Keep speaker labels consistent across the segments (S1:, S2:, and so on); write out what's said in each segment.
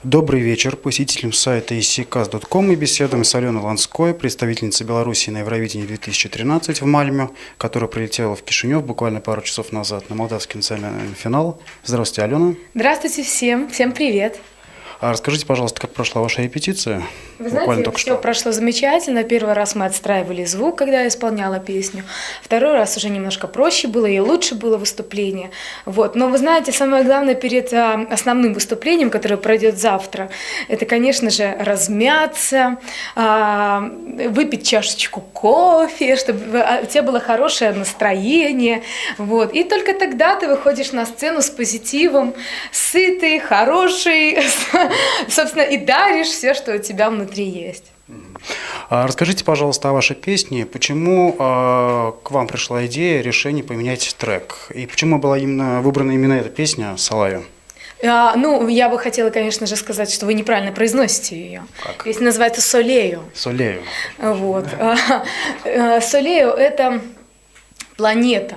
S1: Добрый вечер. Посетителям сайта ickas.com мы беседуем с Аленой Ланской, представительницей Беларуси на Евровидении 2013 в Мальме, которая прилетела в Кишинев буквально пару часов назад на молдавский национальный финал. Здравствуйте, Алена.
S2: Здравствуйте всем. Всем привет.
S1: А расскажите, пожалуйста, как прошла ваша репетиция?
S2: Вы знаете, все прошло замечательно. Первый раз мы отстраивали звук, когда я исполняла песню. Второй раз уже немножко проще было и лучше было выступление. Вот. Но вы знаете, самое главное перед основным выступлением, которое пройдет завтра, это, конечно же, размяться, выпить чашечку кофе, чтобы у тебя было хорошее настроение. Вот. И только тогда ты выходишь на сцену с позитивом, сытый, хороший, собственно, и даришь все, что у тебя внутри есть.
S1: Расскажите, пожалуйста, о вашей песне. Почему к вам пришла идея, решение поменять трек? И почему была выбрана именно эта песня «Салаю»?
S2: Я бы хотела, конечно же, сказать, что вы неправильно произносите ее.
S1: Как?
S2: Песня называется «Солею».
S1: «Солею».
S2: Вот. «Солею» — это планета.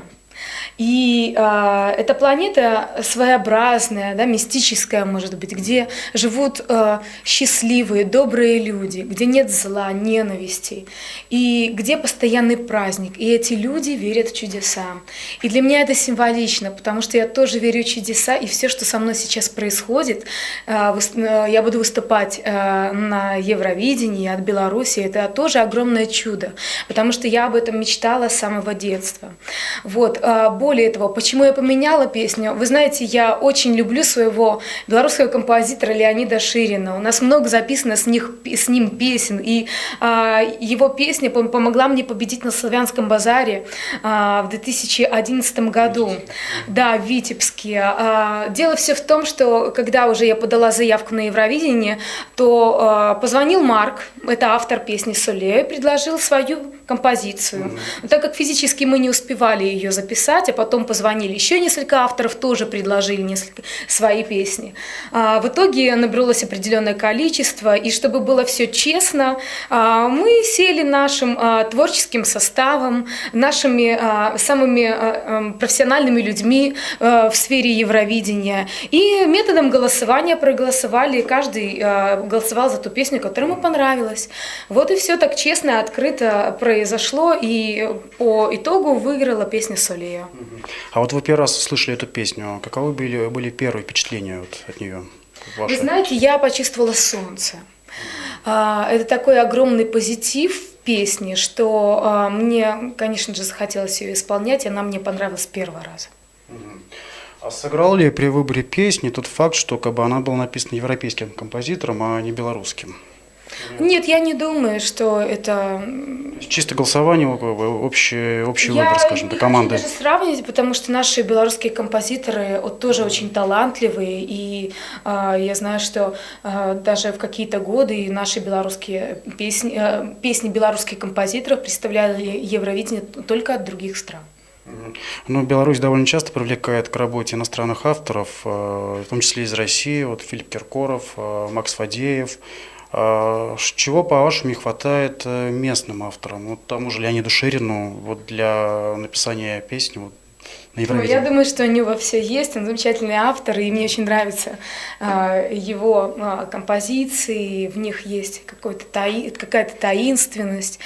S2: И эта планета своеобразная, да, мистическая, может быть, где живут счастливые, добрые люди, где нет зла, ненависти, и где постоянный праздник. И эти люди верят в чудеса. И для меня это символично, потому что я тоже верю в чудеса, и все, что со мной сейчас происходит, я буду выступать на Евровидении от Беларуси, это тоже огромное чудо, потому что я об этом мечтала с самого детства. Вот. Более того, почему я поменяла песню? Вы знаете, я очень люблю своего белорусского композитора Леонида Ширина. У нас много записано с ним песен, и его песня помогла мне победить на Славянском базаре в 2011 году. Да, в Витебске. Дело все в том, что когда уже я подала заявку на Евровидение, то позвонил Марк, это автор песни «Солею», и предложил свою композицию. Но так как физически мы не успевали ее записать, а потом позвонили еще несколько авторов, тоже предложили свои песни. В итоге набралось определенное количество, и чтобы было все честно, мы сели нашим творческим составом, нашими самыми профессиональными людьми в сфере Евровидения, и методом голосования проголосовали, каждый голосовал за ту песню, которая ему понравилась. Вот и все так честно, открыто произошло, и по итогу выиграла песня «Солею».
S1: А вот вы первый раз слышали эту песню. Каковы были первые впечатления от нее?
S2: Вы знаете, я почувствовала солнце. Это такой огромный позитив в песне, что мне, конечно же, захотелось ее исполнять, и она мне понравилась с первого раза.
S1: А сыграл ли при выборе песни тот факт, что она была написана европейским композитором, а не белорусским?
S2: Нет, я не думаю, что это...
S1: Чисто голосование, общий выбор, скажем, до команды.
S2: Я не хочу даже сравнивать, потому что наши белорусские композиторы тоже очень талантливые, и я знаю, что даже в какие-то годы наши белорусские песни белорусских композиторов представляли Евровидение только от других стран.
S1: Ну, Беларусь довольно часто привлекает к работе иностранных авторов, в том числе из России, вот Филипп Киркоров, Макс Фадеев. Чего, по-вашему, не хватает местным авторам, вот тому же Леониду Ширину, вот для написания песни на Евровидении?
S2: Я думаю, что у него все есть, он замечательный автор, и мне очень нравятся его композиции, в них есть какая-то таинственность.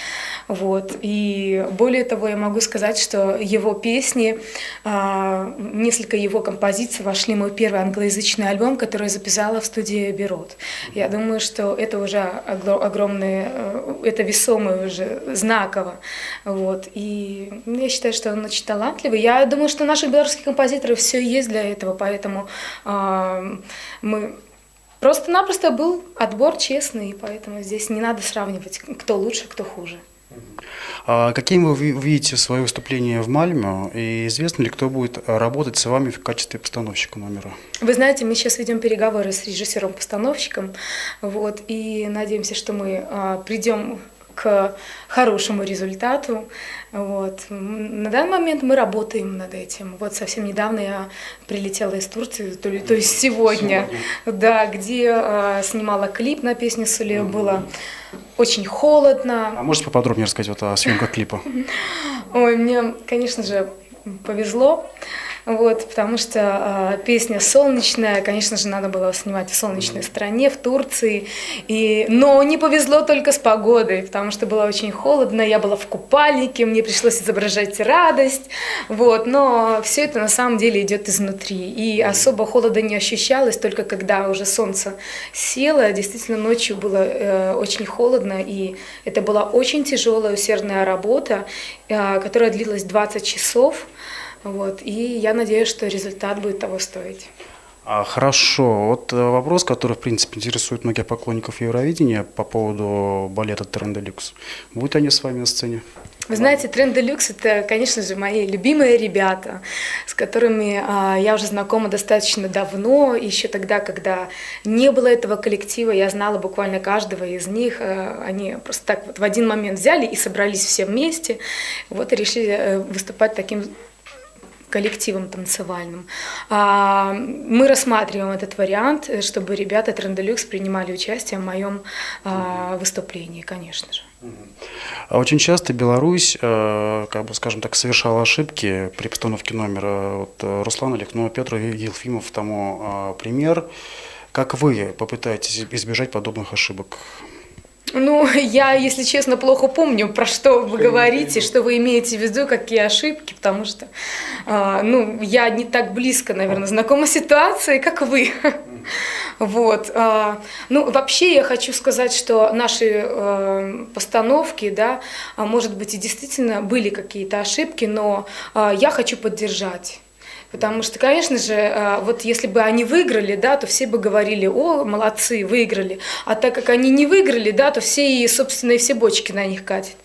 S2: Вот. И более того, я могу сказать, что его песни, несколько его композиций вошли в мой первый англоязычный альбом, который я записала в студии Бирот. Я думаю, что это уже огромное, это весомое уже, знаково. Вот. И я считаю, что он очень талантливый. Я думаю, что у наших белорусских композиторов все есть для этого, поэтому мы... Просто-напросто был отбор честный, и поэтому здесь не надо сравнивать, кто лучше, кто хуже.
S1: А каким вы видите свое выступление в Мальме, и известно ли, кто будет работать с вами в качестве постановщика номера?
S2: Вы знаете, мы сейчас ведем переговоры с режиссером-постановщиком, вот, и надеемся, что мы придем к хорошему результату. Вот. На данный момент мы работаем над этим. Вот совсем недавно я прилетела из Турции, то есть сегодня, да, где снимала клип на песню «Солею». Было очень холодно.
S1: А можете поподробнее рассказать о съемках клипа?
S2: Ой, мне, конечно же, повезло. вот, потому что песня солнечная, конечно же, надо было снимать в солнечной стране, в Турции, но не повезло только с погодой, потому что было очень холодно, я была в купальнике, мне пришлось изображать радость, вот, но все это на самом деле идет изнутри, и особо холода не ощущалось, только когда уже солнце село, действительно ночью было очень холодно, и это была очень тяжелая, усердная работа, которая длилась 20 часов. Вот, и я надеюсь, что результат будет того стоить.
S1: Хорошо. Вот вопрос, который, в принципе, интересует многих поклонников Евровидения по поводу балета «Трен де люкс». Будут они с вами на сцене?
S2: Вы знаете, «Трен де люкс» — это, конечно же, мои любимые ребята, с которыми я уже знакома достаточно давно, еще тогда, когда не было этого коллектива, я знала буквально каждого из них. Они просто так вот в один момент взяли и собрались все вместе, вот, и решили выступать таким коллективом танцевальным. Мы рассматриваем этот вариант, чтобы ребята «Трен де люкс» принимали участие в моем выступлении, конечно же.
S1: Очень часто Беларусь, как бы, скажем так, совершала ошибки при постановке номера. Вот Руслан Олег, Петр Елфимов тому пример. Как вы попытаетесь избежать подобных ошибок?
S2: Ну, я, если честно, плохо помню, про что вы говорите, что вы имеете в виду, какие ошибки, потому что, я не так близко, наверное, знакома с ситуацией, как вы. Вот. Вообще я хочу сказать, что наши постановки, да, может быть, и действительно были какие-то ошибки, но я хочу поддержать. Потому что, конечно же, вот если бы они выиграли, да, то все бы говорили: о, молодцы, выиграли. А так как они не выиграли, да, то все, собственно, все бочки на них катят.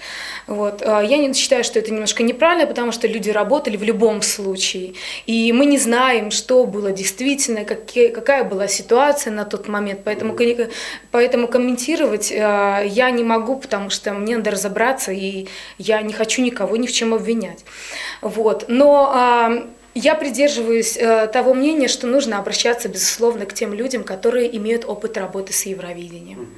S2: Вот. Я не считаю, что это немножко неправильно, потому что люди работали в любом случае. И мы не знаем, что было действительно, какая была ситуация на тот момент. Поэтому комментировать я не могу, потому что мне надо разобраться, и я не хочу никого ни в чем обвинять. Вот. Но я придерживаюсь того мнения, что нужно обращаться, безусловно, к тем людям, которые имеют опыт работы с Евровидением.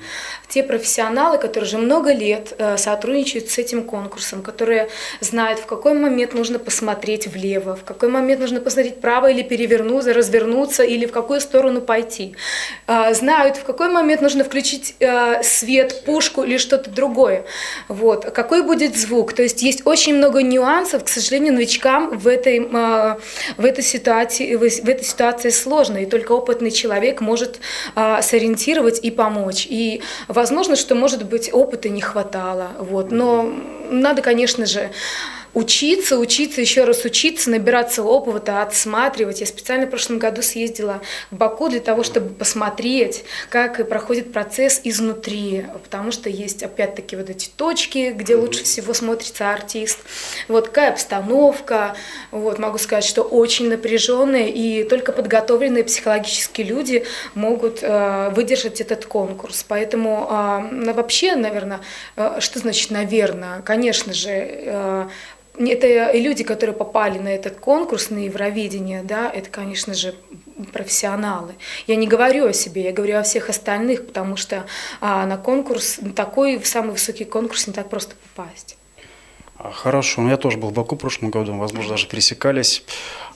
S2: Те профессионалы, которые уже много лет сотрудничают с этим конкурсом, которые знают, в какой момент нужно посмотреть влево, в какой момент нужно посмотреть вправо или перевернуться, развернуться, или в какую сторону пойти. Знают, в какой момент нужно включить свет, пушку или что-то другое. Вот. Какой будет звук. То есть есть очень много нюансов, к сожалению, новичкам в этой ситуации сложно, и только опытный человек может сориентировать и помочь. И возможно, что, может быть, опыта не хватало. Вот. Но надо, конечно же, учиться, еще раз учиться, набираться опыта, отсматривать. Я специально в прошлом году съездила в Баку для того, чтобы посмотреть, как проходит процесс изнутри, потому что есть, опять-таки, вот эти точки, где лучше всего смотрится артист. Вот какая обстановка. Вот, могу сказать, что очень напряженные, и только подготовленные психологически люди могут выдержать этот конкурс. Поэтому вообще, наверное, что значит «наверное»? Конечно же, это и люди, которые попали на этот конкурс, на Евровидение, да, это, конечно же, профессионалы. Я не говорю о себе, я говорю о всех остальных, потому что на конкурс, такой самый высокий конкурс, не так просто попасть.
S1: Хорошо, я тоже был в Баку в прошлом году, возможно, даже пересекались.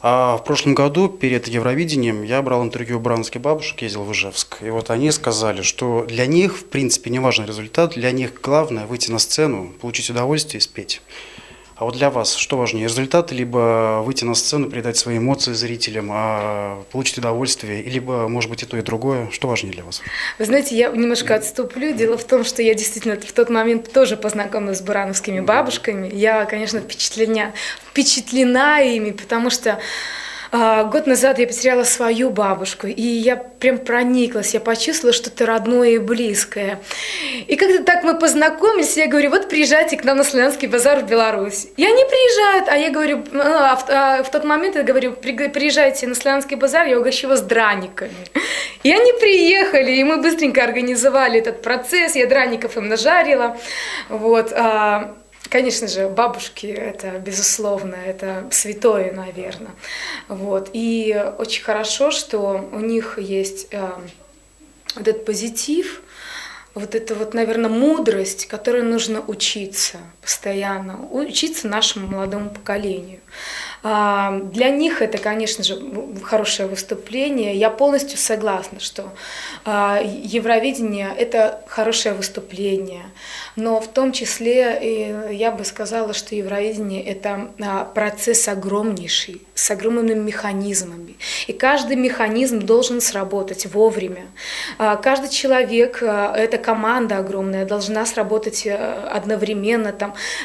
S1: А в прошлом году перед Евровидением я брал интервью у брановских бабушек, ездил в Ижевск. И вот они сказали, что для них, в принципе, не важен результат, для них главное выйти на сцену, получить удовольствие и спеть. А вот для вас что важнее, результат, либо выйти на сцену, передать свои эмоции зрителям, получить удовольствие, либо, может быть, и то, и другое? Что важнее для вас?
S2: Вы знаете, я немножко отступлю. Дело в том, что я действительно в тот момент тоже познакомилась с бурановскими бабушками. Я, конечно, впечатлена ими, потому что год назад я потеряла свою бабушку, и я прям прониклась, я почувствовала что-то родное и близкое. И как-то так мы познакомились, я говорю: вот приезжайте к нам на Славянский базар в Беларусь. И они приезжают, а я говорю, в тот момент я говорю: приезжайте на Славянский базар, я угощу вас драниками. И они приехали, и мы быстренько организовали этот процесс, я драников им нажарила, вот. Конечно же, бабушки – это, безусловно, это святое, наверное. Вот. И очень хорошо, что у них есть вот этот позитив, вот эта вот, наверное, мудрость, которой нужно учиться постоянно, учиться нашему молодому поколению. Для них это, конечно же, хорошее выступление. Я полностью согласна, что Евровидение – это хорошее выступление. Но в том числе я бы сказала, что Евровидение – это процесс огромнейший, с огромными механизмами. И каждый механизм должен сработать вовремя. Каждый человек, эта команда огромная, должна сработать одновременно,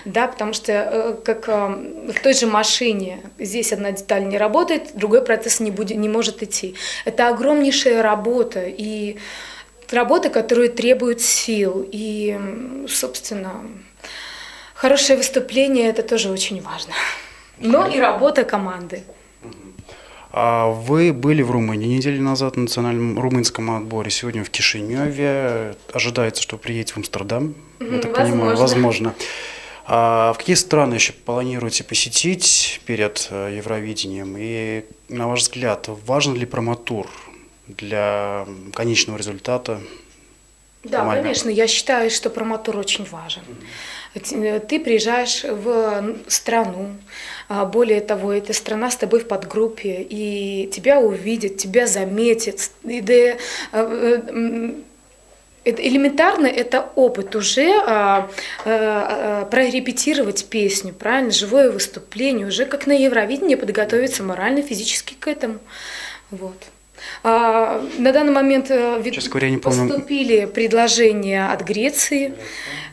S2: да, потому что как в той же машине, здесь одна деталь не работает, другой процесс не может идти. Это огромнейшая работа, и работа, которая требует сил. И, собственно, хорошее выступление – это тоже очень важно. Но и работа команды.
S1: Вы были в Румынии неделю назад на национальном румынском отборе, сегодня в Кишиневе. Ожидается, что приедете в Амстердам, я так понимаю, возможно. В какие страны еще планируете посетить перед Евровидением? И, на ваш взгляд, важен ли промотур для конечного результата?
S2: Да, конечно, я считаю, что промотур очень важен. Ты приезжаешь в страну, более того, эта страна с тобой в подгруппе, и тебя увидят, тебя заметят. Элементарно это опыт уже прорепетировать песню, правильно, живое выступление, уже как на Евровидении подготовиться морально, физически к этому. Вот. На данный момент поступили предложения от Греции,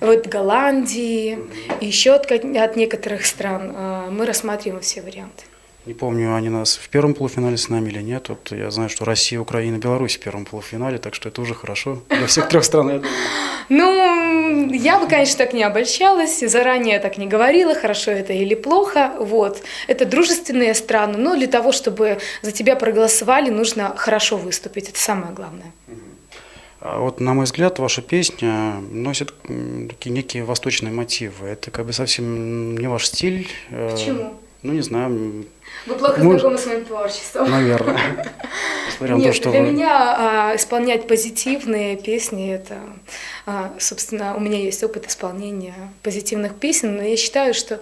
S2: от Голландии, еще от некоторых стран. Мы рассматриваем все варианты.
S1: Не помню, они нас в первом полуфинале с нами или нет. Вот я знаю, что Россия, Украина, Беларусь в первом полуфинале, так что это уже хорошо для всех трех стран, я думаю.
S2: Ну, я бы, конечно, так не обольщалась, заранее так не говорила, хорошо это или плохо. Вот. Это дружественные страны, но для того, чтобы за тебя проголосовали, нужно хорошо выступить, это самое главное.
S1: Вот, на мой взгляд, ваша песня носит такие некие восточные мотивы. Это как бы совсем не ваш стиль.
S2: Почему?
S1: Ну, не знаю.
S2: Вы плохо знакомы с моим творчеством.
S1: Наверное.
S2: Нет, для меня исполнять позитивные песни, это, собственно, у меня есть опыт исполнения позитивных песен, но я считаю, что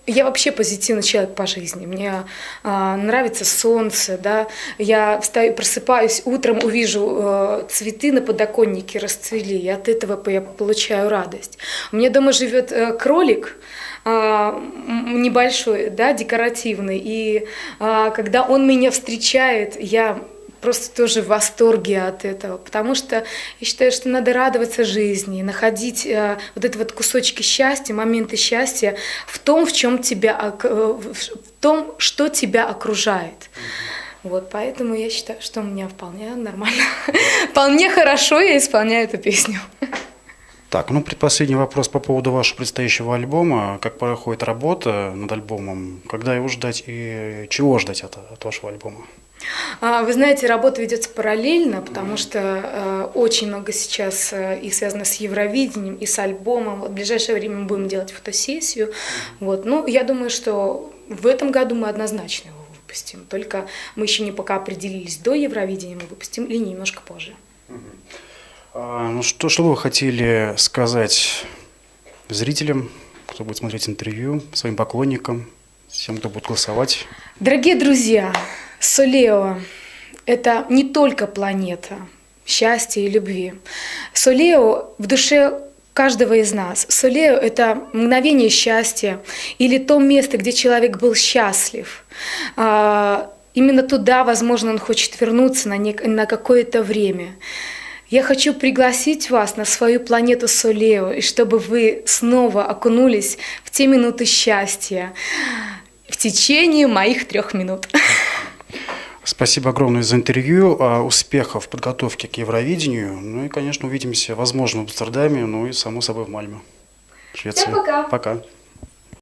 S2: я вообще позитивный человек по жизни. Мне нравится солнце, да. Я встаю, просыпаюсь утром, увижу цветы на подоконнике расцвели, и от этого я получаю радость. У меня дома живет кролик небольшой, да, декоративный, и когда он меня встречает, я просто тоже в восторге от этого, потому что я считаю, что надо радоваться жизни, находить вот эти вот кусочки счастья, моменты счастья в том, что тебя окружает. Вот, поэтому я считаю, что у меня вполне нормально, вполне хорошо я исполняю эту песню.
S1: Так, ну предпоследний вопрос по поводу вашего предстоящего альбома. Как проходит работа над альбомом? Когда его ждать и чего ждать от вашего альбома?
S2: Вы знаете, работа ведется параллельно, потому что очень много сейчас и связано с Евровидением, и с альбомом. Вот в ближайшее время мы будем делать фотосессию. Вот. Ну, я думаю, что в этом году мы однозначно его выпустим. Только мы еще не пока определились, до Евровидения мы выпустим или немножко позже.
S1: Ну, что бы вы хотели сказать зрителям, кто будет смотреть интервью, своим поклонникам, всем, кто будет голосовать?
S2: Дорогие друзья, Солео – это не только планета счастья и любви. Солео в душе каждого из нас. Солео – это мгновение счастья или то место, где человек был счастлив. Именно туда, возможно, он хочет вернуться на какое-то время. Я хочу пригласить вас на свою планету Солео, и чтобы вы снова окунулись в те минуты счастья в течение моих 3 минут.
S1: Спасибо огромное за интервью. Успехов в подготовке к Евровидению. Ну и, конечно, увидимся, возможно, в Амстердаме, ну и, само собой, в Мальме, Швеция.
S2: Всем пока.
S1: Пока.